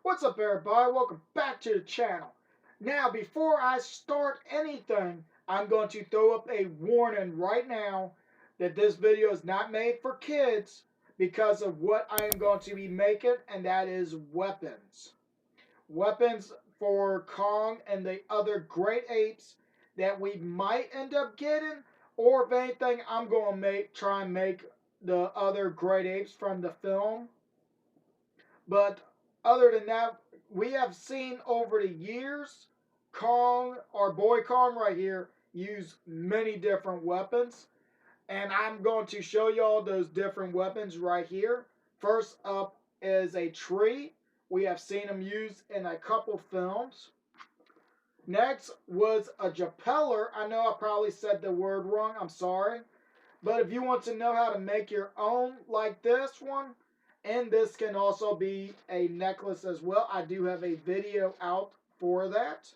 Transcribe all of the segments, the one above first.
What's up, everybody? Welcome back to the channel. Now, before I start anything, I'm going to throw up a warning right now that this video is not made for kids because of what I am going to be making, and that is weapons. Weapons for Kong and the other great apes that we might end up getting, or if anything, I'm going to try and make the other great apes from the film. But other than that, we have seen over the years Kong, our boy Kong right here, use many different weapons. And I'm going to show y'all those different weapons right here. First up is a tree. We have seen him use in a couple films. Next was a jepeller. I know I probably said the word wrong. I'm sorry. But if you want to know how to make your own like this one, and this can also be a necklace as well, I do have a video out for that.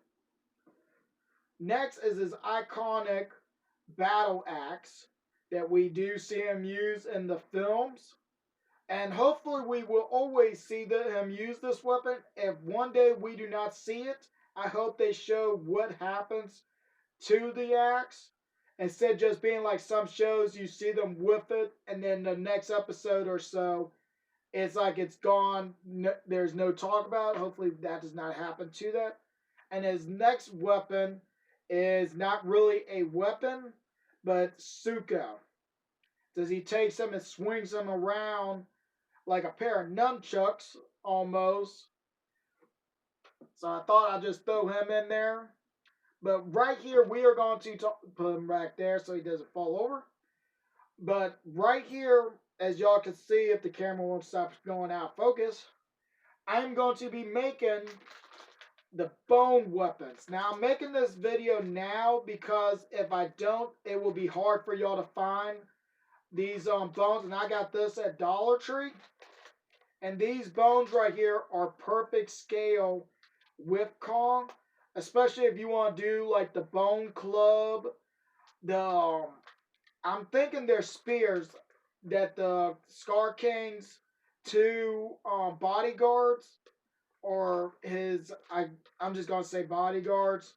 Next is his iconic battle axe that we do see him use in the films. And hopefully we will always see him use this weapon. If one day we do not see it, I hope they show what happens to the axe. Instead of just being like some shows, you see them with it, and then the next episode or so, it's like it's gone. No, there's no talk about it. Hopefully that does not happen to that. And his next weapon is not really a weapon, but Suko. Does he takes him and swings him around like a pair of nunchucks almost. So I thought I'd just throw him in there. But right here, we are going to put him back there so he doesn't fall over. But right here, as y'all can see, if the camera won't stop going out of focus, I'm going to be making the bone weapons. Now, I'm making this video now because if I don't, it will be hard for y'all to find these bones. And I got this at Dollar Tree. And these bones right here are perfect scale with Kong. Especially if you want to do like the bone club. I'm thinking they're spears that the Scar King's two bodyguards, or I'm just gonna say bodyguards,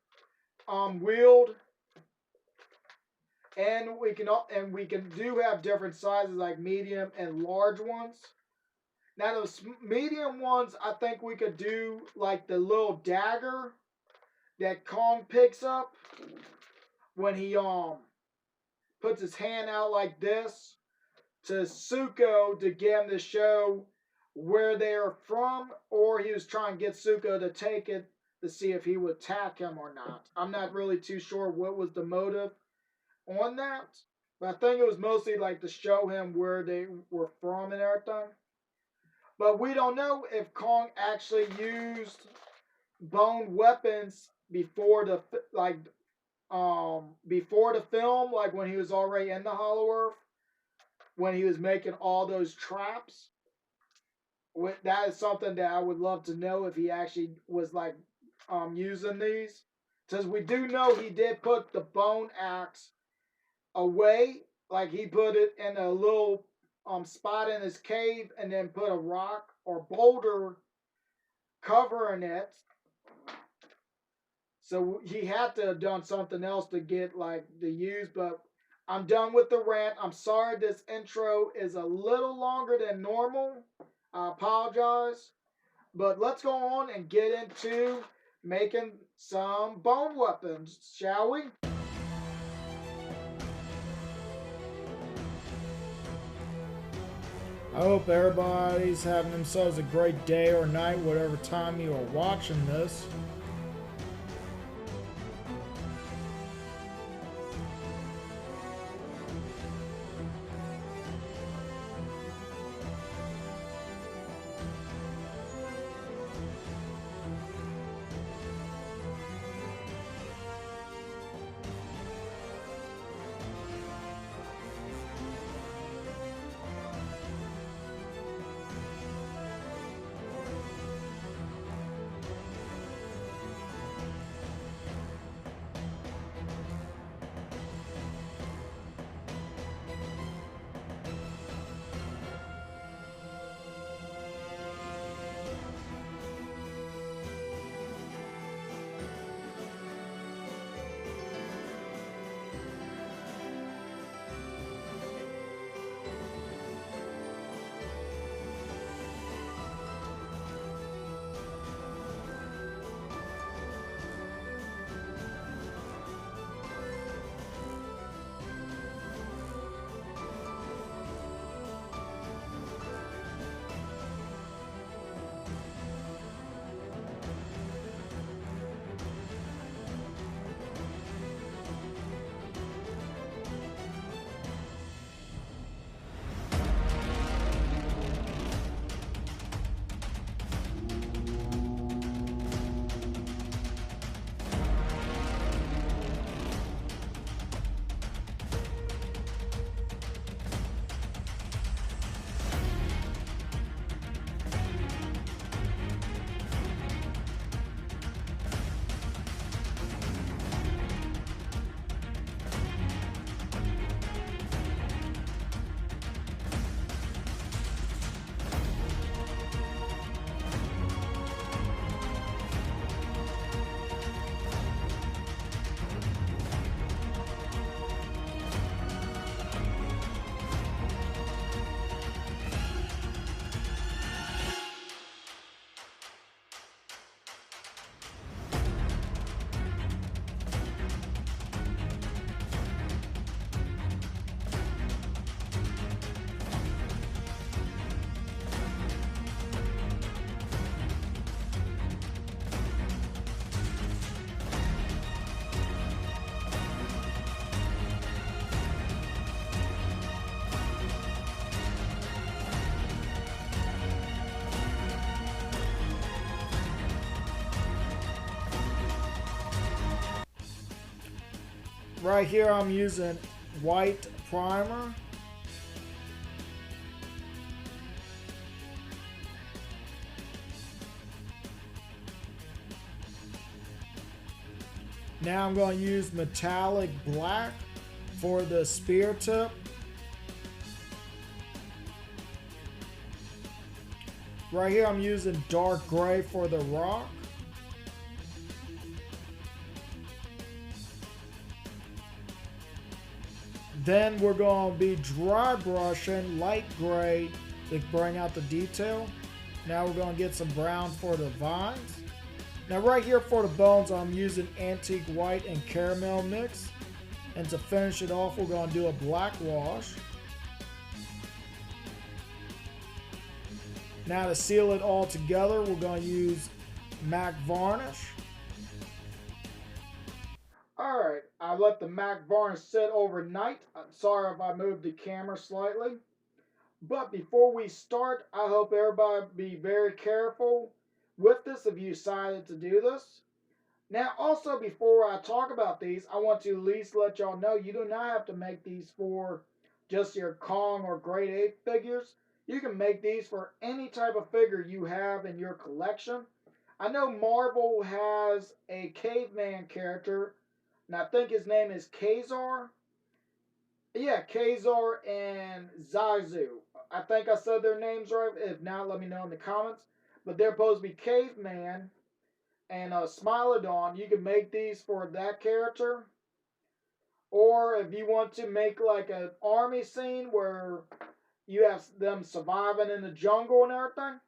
wield. And we can do have different sizes like medium and large ones. Now those medium ones, I think we could do like the little dagger that Kong picks up when he puts his hand out like this to Suko to get him to show where they're from, or he was trying to get Suko to take it to see if he would attack him or not. I'm not really too sure what was the motive on that, but I think it was mostly like to show him where they were from and everything. But we don't know if Kong actually used bone weapons before the before the film, like when he was already in the Hollow Earth, when he was making all those traps. That is something that I would love to know if he actually was like using these, because we do know he did put the bone axe away, like he put it in a little spot in his cave and then put a rock or boulder covering it. So he had to have done something else to get like the use, but I'm done with the rant. I'm sorry this intro is a little longer than normal. I apologize. But let's go on and get into making some bone weapons, shall we? I hope everybody's having themselves a great day or night, whatever time you are watching this. Right here I'm using white primer. Now I'm going to use metallic black for the spear tip. Right here I'm using dark gray for the rock. Then we're going to be dry brushing light gray to bring out the detail. Now we're going to get some brown for the vines. Now right here for the bones, I'm using antique white and caramel mix. And to finish it off, we're going to do a black wash. Now to seal it all together, we're going to use MAC varnish. Alright, I let the MAC varnish sit overnight. I'm sorry if I moved the camera slightly. But before we start, I hope everybody be very careful with this if you decided to do this. Now, also, before I talk about these, I want to at least let y'all know you do not have to make these for just your Kong or Great Ape figures. You can make these for any type of figure you have in your collection. I know Marvel has a caveman character, and I think his name is Kazar. Yeah, Kazar and Zazu. I think I said their names right. If not, let me know in the comments. But they're supposed to be caveman and Smilodon. You can make these for that character. Or if you want to make like an army scene where you have them surviving in the jungle and everything,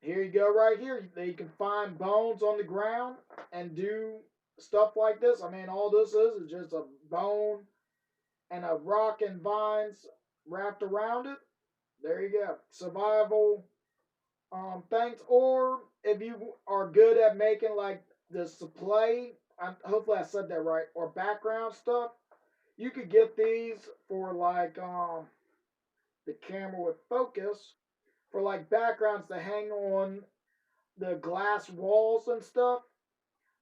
here you go right here. You can find bones on the ground and do stuff like this. I mean, all this is just a bone and a rock and vines wrapped around it. There you go. Survival things. Or if you are good at making like the display, hopefully I said that right, or background stuff, you could get these for like the camera would focus for like backgrounds to hang on the glass walls and stuff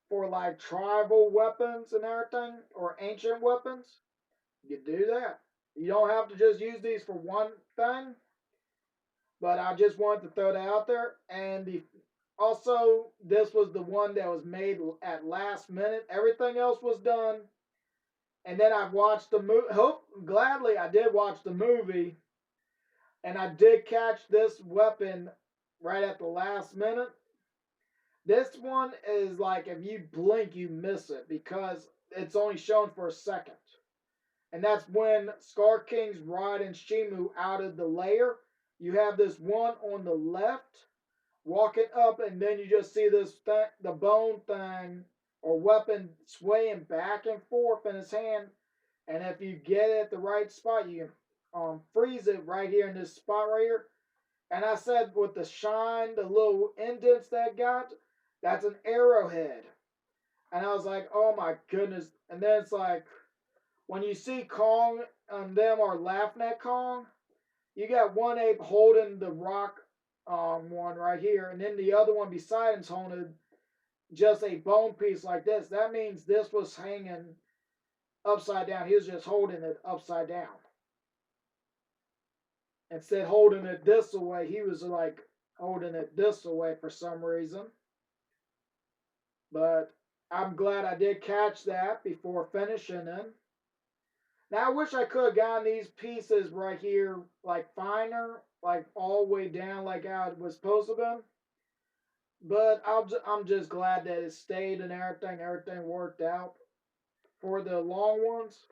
for like tribal weapons and everything or ancient weapons. You do that. You don't have to just use these for one thing, but I just wanted to throw that out there. And also, this was the one that was made at last minute. Everything else was done. And then I watched the movie. Gladly, I did watch the movie. And I did catch this weapon right at the last minute. This one is like if you blink, you miss it because it's only shown for a second. And that's when Scar King's riding Shimu out of the lair. You have this one on the left walking up, and then you just see this the bone thing or weapon swaying back and forth in his hand. And if you get it at the right spot, you can freeze it right here in this spot right here. And I said with the shine, the little indents that got, that's an arrowhead. And I was like, oh my goodness. And then it's like, when you see Kong and them are laughing at Kong, you got one ape holding the rock one right here, and then the other one beside him's holding just a bone piece like this. That means this was hanging upside down. He was just holding it upside down. Instead of holding it this way, he was like holding it this way for some reason. But I'm glad I did catch that before finishing it. Now I wish I could have gotten these pieces right here like finer, like all the way down like how it was supposed to be. But I'm just glad that it stayed and everything. Everything worked out for the long ones.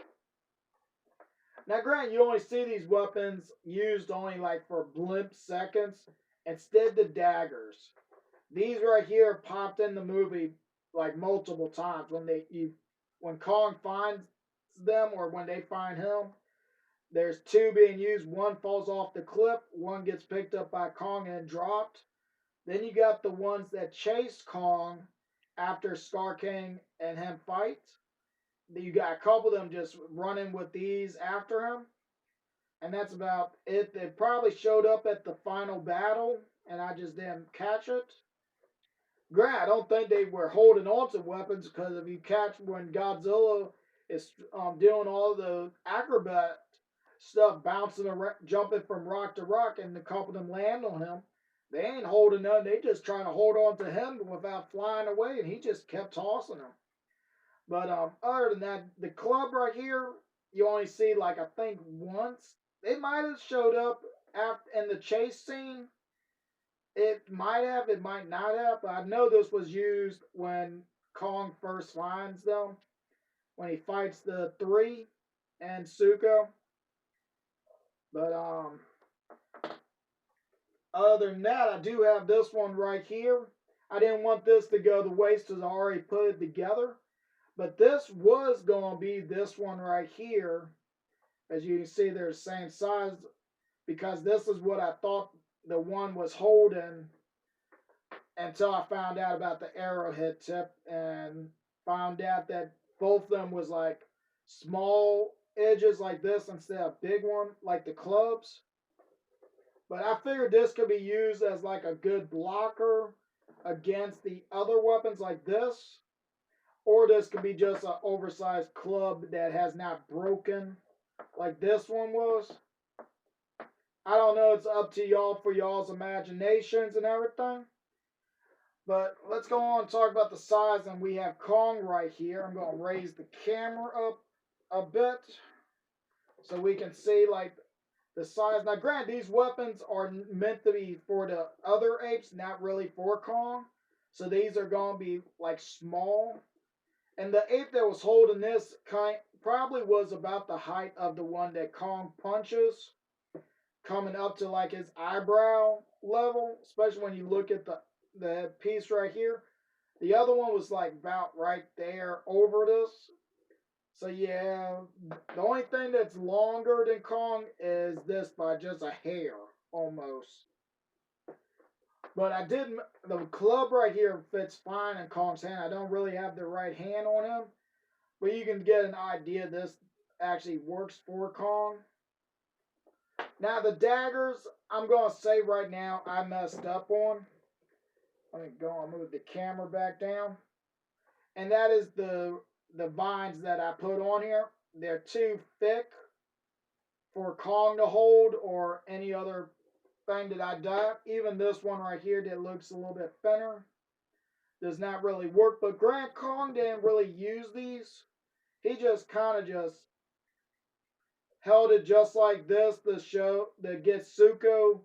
Now, granted, you only see these weapons used only like for blimp seconds. Instead, the daggers. These right here popped in the movie like multiple times when Kong finds them or when they find him. There's two being used. One falls off the cliff. One gets picked up by Kong and dropped. Then you got the ones that chase Kong after Scar King and him fight. You got a couple of them just running with these after him. And that's about it. They probably showed up at the final battle, and I just didn't catch it. Grant, I don't think they were holding on to weapons because if you catch when Godzilla is doing all the acrobat stuff, bouncing around, jumping from rock to rock, and a couple of them land on him. They ain't holding nothing. They just trying to hold on to him without flying away, and he just kept tossing them. But other than that, the club right here, you only see like I think once. They might have showed up after in the chase scene. It might have, it might not have. But I know this was used when Kong first finds them, when he fights the three and Suko. But other than that, I do have this one right here. I didn't want this to go to waste because I already put it together. But this was going to be this one right here. As you can see, they're the same size because this is what I thought the one was holding until I found out about the arrowhead tip and found out that both of them was like small edges like this instead of big one like the clubs. But I figured this could be used as like a good blocker against the other weapons like this. Or this could be just an oversized club that has not broken like this one was. I don't know. It's up to y'all for y'all's imaginations and everything. But let's go on and talk about the size. And we have Kong right here. I'm going to raise the camera up a bit so we can see like the size. Now, granted, these weapons are meant to be for the other apes, not really for Kong. So these are going to be like small. And the ape that was holding this kind probably was about the height of the one that Kong punches, coming up to like his eyebrow level, especially when you look at the piece right here. The other one was like about right there over this. So yeah, the only thing that's longer than Kong is this by just a hair almost. But I did, the club right here fits fine in Kong's hand. I don't really have the right hand on him. But you can get an idea this actually works for Kong. Now the daggers, I'm going to say right now I messed up on. Let me go and move the camera back down. And that is the vines that I put on here. They're too thick for Kong to hold or any other thing that I done. Even this one right here that looks a little bit thinner does not really work. But Grant Kong didn't really use these. He just kind of just held it just like this to get Suko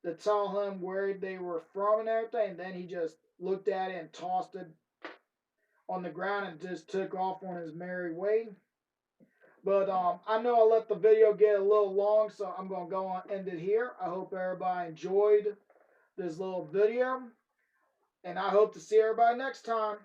to tell him where they were from and everything. And then he just looked at it and tossed it on the ground and just took off on his merry way. But I know I let the video get a little long, so I'm going to go on and end it here. I hope everybody enjoyed this little video. And I hope to see everybody next time.